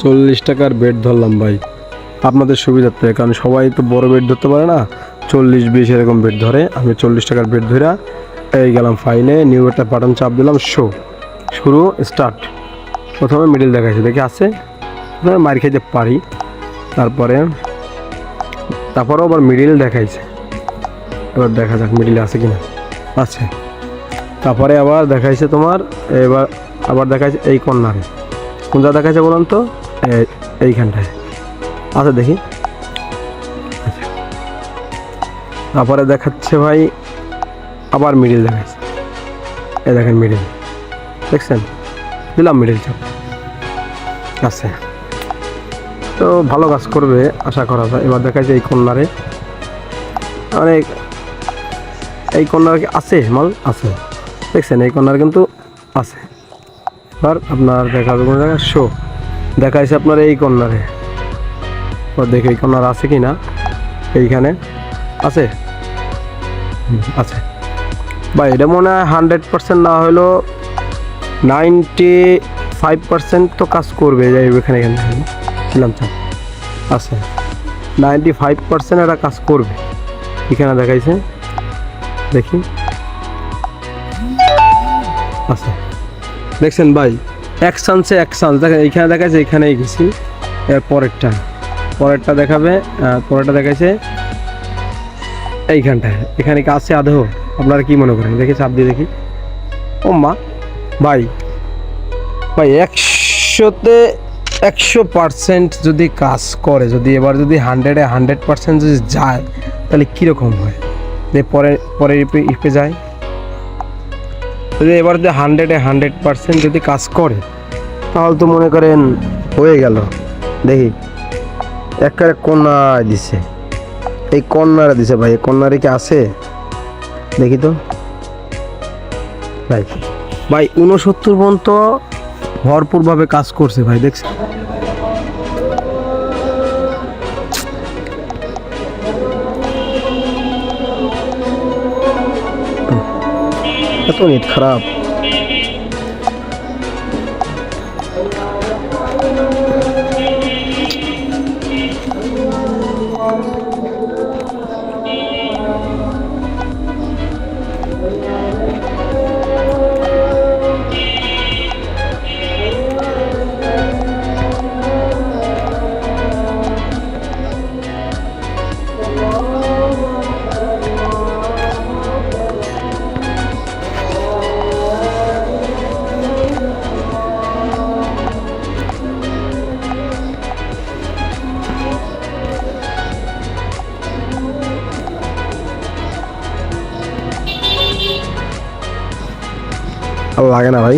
40 টাকার বেড ধরলাম ভাই, আপনাদের সুবিধার্থে, কারণ সবাই তো বড় বেড ধরতে পারে না, 40-20 এরকম বেড ধরে। আমি 40 টাকার বেড ধরে এই গেলাম ফাইলে, নিউ একটা বাটন চাপ দিলাম, শুরু স্টার্ট। প্রথমে মিডিল দেখাচ্ছে, দেখি আছে, মার খাইতে পারি। তারপরেও আবার মিডিল দেখাইছে, এবার দেখা যাক মিডিলে আছে কিনা, আছে। তারপরে আবার দেখাইছে তোমার, এবার আবার দেখাইছে এই কর্নারে, কোন যা দেখাইছে বলুন তো, এইখানটায় আছে, দেখি। তারপরে দেখাচ্ছে ভাই আবার মিডিল দেখাচ্ছে, এই দেখেন মিডিল দেখছেন, দিলাম মিডিল চাপ, আছে। তো ভালো কাজ করবে আশা করা যায়। এবার দেখাচ্ছে এই কর্নারে, অনেক এই কর্নারে আছে মাল, আছে দেখছেন, এই কর্নার কিন্তু আছে। এবার আপনার দেখাবে কোনো জায়গায় দেখাইছে আপনার এই কর্নারে, দেখে এই কর্নার আছে কি না, এইখানে আছে, আছে ভাই। এটা মনে হয় 100% না হলেও 95% তো কাজ করবে, যাই এখানে ছিলাম চাপ, আছে 95% এটা কাজ করবে। এখানে দেখাইছে, দেখি আছে, দেখছেন ভাই, এক চান্সে দেখেন, এইখানে দেখাচ্ছে, এইখানেই গেছি। এর পরেরটা দেখাবে, পরেরটা দেখাইছে এইখানটায়, এখানে কি আছে আদৌ, আপনারা কি মনে করেন? দেখি চাপ দিয়ে দেখি, ও মা ভাই, 100-তে 100% যদি কাজ করে, যদি এবার যদি 100-এ 100% যদি যায়, তাহলে কীরকম হয়? যে পরে ইপে যায়, যদি এবার যদি 100-এ 100% যদি কাজ করে, তাহলে তো মনে করেন হয়ে গেল। দেখি একেবারে কর্নার দিছে, এই কর্নারে দিছে ভাই, এই কর্নারে কি আছে দেখি তো ভাই। 69 পর্যন্ত ভরপুরভাবে কাজ করছে ভাই, দেখছি। এত নেট খারাপ, ভালো লাগে না ভাই।